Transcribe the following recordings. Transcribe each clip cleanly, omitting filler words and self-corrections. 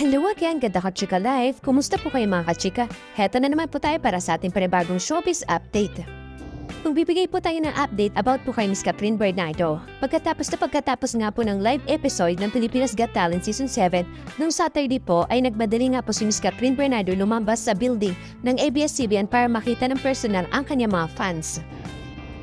Hello again, ganda ka-chika live! Kumusta po kayo mga ka-chika? Heto na naman po tayo para sa ating panibagong showbiz update. Kung bibigay po tayo ng update about po kay Miss Catherine Bernardo. Pagkatapos nga po ng live episode ng Pilipinas Got Talent Season 7, noong Saturday po ay nagmadali nga po si Miss Catherine Bernardo lumabas sa building ng ABS-CBN para makita ng personal ang kanyang mga fans.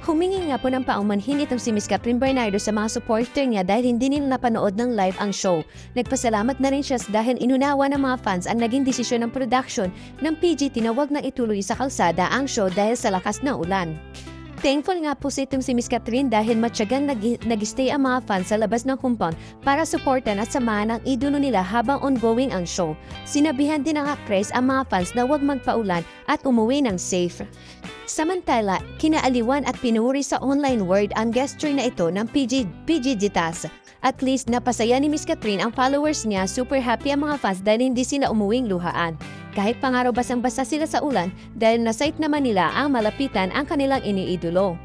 Humingi nga po ng paumanhin itong si Miss Catherine Bernardo sa mga supporter niya dahil hindi nila napanood ng live ang show. Nagpasalamat na rin siya dahil inunawa ng mga fans ang naging desisyon ng production ng PGT na wag na ituloy sa kalsada ang show dahil sa lakas na ulan. Thankful nga po si itong si Miss Catherine dahil matyagang nag-stay ang mga fans sa labas ng compound para supportan at samahan ang idolo nila habang ongoing ang show. Sinabihan din ng actress ang mga fans na huwag magpaulan at umuwi ng safe. Samantala, kinaaliwan at pinuri sa online world ang gesture na ito ng PGGTAS. At least napasaya ni Miss Catherine ang followers niya, super happy ang mga fans dahil hindi sila umuwing luhaan. Kahit pangaraw basang-basa sila sa ulan dahil na-sight naman nila ang malapitan ang kanilang iniidolo.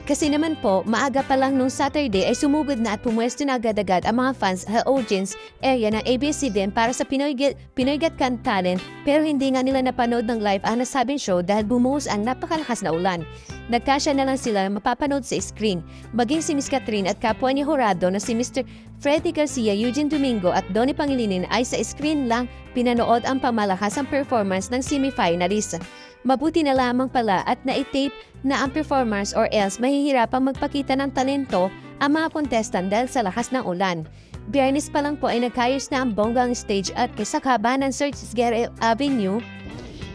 Kasi naman po, maaga pa lang nung Saturday ay sumugod na at pumwesto na agad-agad ang mga fans sa audience area ng ABS-CBN para sa Pinoy Got Talent pero hindi nga nila napanood ng live ang nasabing show dahil bumuhos ang napakalakas na ulan. Nagkasya na lang sila mapapanood sa screen. Maging si Miss Catherine at kapwa niya Jurado na si Mr. Freddy Garcia, Eugene Domingo at Donnie Pangilinan ay sa screen lang pinanood ang pamalakasang performance ng semi-finalist. Mabuti na lamang pala at na-tape na ang performance or else mahihirapang magpakita ng talento ang mga contestant dahil sa lakas ng ulan. Biyernes pa lang po ay nagkayos na ang bonggang stage at kasakaba ng Sir Esguerra Avenue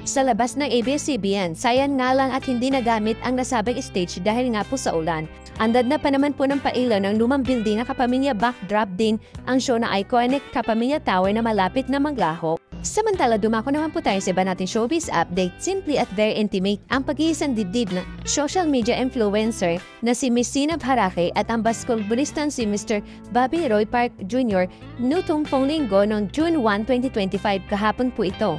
sa labas ng ABS-CBN. Sayang nga lang at hindi nagamit ang nasabing stage dahil nga po sa ulan. Andad na pa naman po ng pailaw ng lumang building na Kapamilya backdrop din ang show na iconic Kapamilya Tower na malapit na maglaho. Samantala, dumako naman po tayo sa iba nating showbiz update. Simply at very intimate ang pag-iisang dibdib na social media influencer na si Miss Zinab Harake at ang basketballistan si Mr. Bobby Roy Park Jr. nitong linggo noong June 1, 2025 kahapon po ito.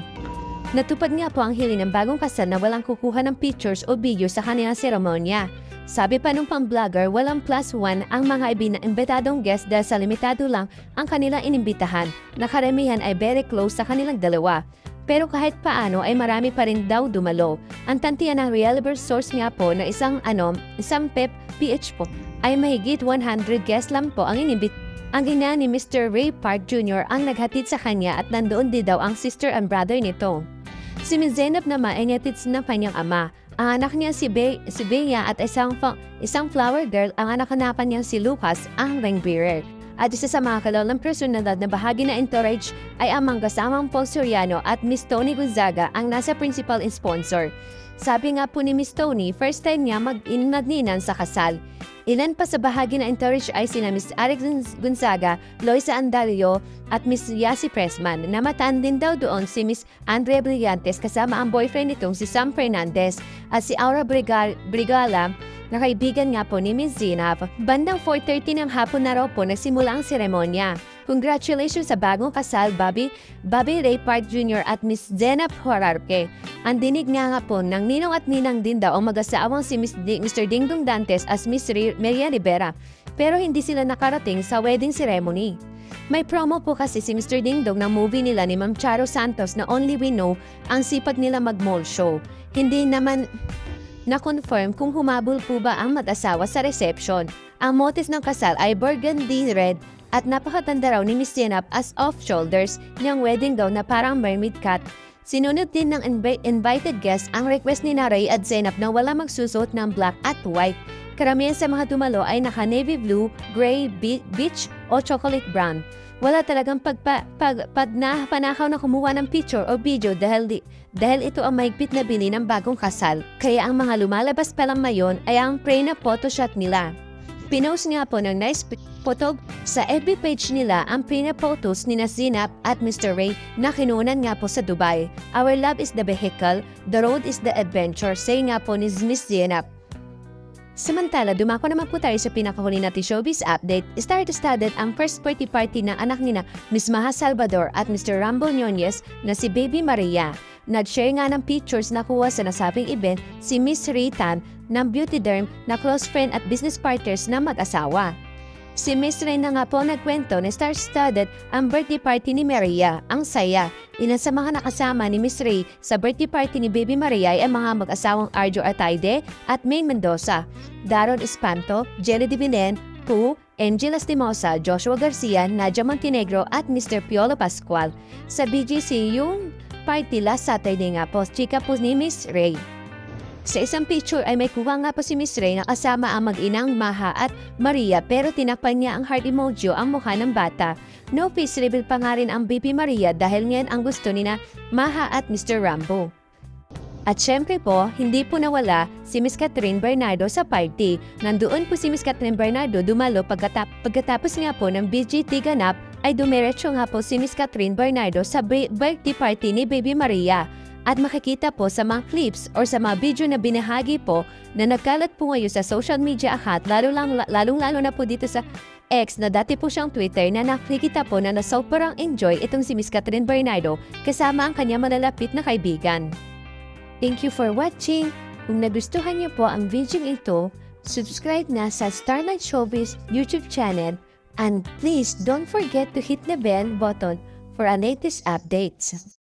Natupad nga po ang hiling ng bagong kasal na walang kukuha ng pictures o video sa kanilang seremonya. Sabi pa nung pang-vlogger, walang +1 ang mga imbitadong guest dahil sa limitado lang ang kanilang inimbitahan. Nakaramihan ay very close sa kanilang dalawa. Pero kahit paano ay marami pa rin daw dumalo. Ang tantiyan ng reliable source nga po na isang PH po ay mahigit 100 guests lang po ang inimbit. Ang ina ni Mr. Ray Park Jr. ang naghatid sa kanya at nandoon din daw ang sister and brother nito. Si Ms. Zainab naman ay niyatid ng kanyang ama. Ang anak niya si Bea at isang flower girl, ang anak-anakan niya si Lucas, ang ring bearer. At isa sa mga kalalang personalidad na bahagi na entourage ay ang mga kasamang Paul Soriano at Miss Tony Gonzaga ang nasa principal sponsor. Sabi nga po ni Miss Tony, first time niya mag-inadninan sa kasal. Ilan pa sa bahagi na entourage ay sina Miss Alex Gonzaga, Loisa Andario at Miss Yasi Pressman. Namataan din daw doon si Miss Andrea Brillantes kasama ang boyfriend nitong si Sam Fernandez at si Aura Brigala na kaibigan nga po ni Miss Zinab. Bandang 4:30 ng hapon na raw po nagsimula ang seremonya. Congratulations sa bagong kasal, Bobby Ray Park Jr. at Miss Zenab Harake. Ang dinig nga po ng ninong at ninang din daw ang mag-asawang si Mr. Dingdong Dantes as Miss Maria Rivera. Pero hindi sila nakarating sa wedding ceremony. May promo po kasi si Mr. Dingdong ng movie nila ni Ma'am Charo Santos na Only We Know ang sipag nila mag-mall show. Hindi naman na-confirm kung humabol po ba ang mag-asawa sa reception. Ang motif ng kasal ay burgundy red at napakatanda raw ni Miss Zinab as off-shoulders niyang wedding gown na parang mermaid cut. Sinunod din ng invited guests ang request ni Ray at Zinab na wala magsusuot ng black at white. Karamihan sa mga dumalo ay naka navy blue, gray, beige o chocolate brown. Wala talagang panakaw na kumuha ng picture o video dahil ito ang mahigpit na bili ng bagong kasal. Kaya ang mga lumalabas pa lang ngayon ay ang pre na photoshot nila. Pinost nga po ng nice photo sa FB page nila ang pina-photos ni Zinab at Mr. Ray na kinunan nga po sa Dubai. Our love is the vehicle, the road is the adventure, say nga po ni Miss Zinab. Samantala, dumako naman po tayo sa pinakahuli natin showbiz update. Star-studded ang first party ng anak nina Miss Maha Salvador at Mr. Rambo Nunez na si Baby Maria. Nag-share nga ng pictures na kuha sa nasabing event si Miss Ritan ng Beauty Derm na close friend at business partners na mag-asawa. Si Miss Ray na nga po nagkwento na star-studded ang birthday party ni Maria. Ang saya. Ilan sa mga nakasama ni Miss Ray sa birthday party ni Baby Maria ay ang mga mag-asawang Arjo Artaide at Maine Mendoza, Daron Espanto, Jelly Divinen, Pooh, Angel Lastimosa, Joshua Garcia, Nadia Montenegro at Mr. Piolo Pascual. Sa BGC yung party last Saturday nga po, chika po ni Miss Ray. Sa isang picture ay may kuha nga po si Miss Ray na kasama ang mag-inang Maha at Maria pero tinakpan niya ang heart emoji ang mukha ng bata. No face reveal pa nga rin ang Baby Maria dahil ngayon ang gusto ni na Maha at Mr. Rambo. At syempre po, hindi po nawala si Miss Catherine Bernardo sa party. Nandoon po si Miss Catherine Bernardo dumalo pagkatapos nga po ng BGT ganap ay dumiretso nga po si Miss Catherine Bernardo sa birthday party ni Baby Maria. At makikita po sa mga clips or sa mga video na binahagi po na nagkalat po ngayon sa social media account, lalong-lalo na po dito sa X na dati po siyang Twitter na nakikita po na sobrang enjoy itong si Miss Catherine Bernardo kasama ang kanyang malalapit na kaibigan. Thank you for watching. Kung nagustuhan niyo po ang video ito, subscribe na sa Starlight Showbiz YouTube channel and please don't forget to hit the bell button for our latest updates.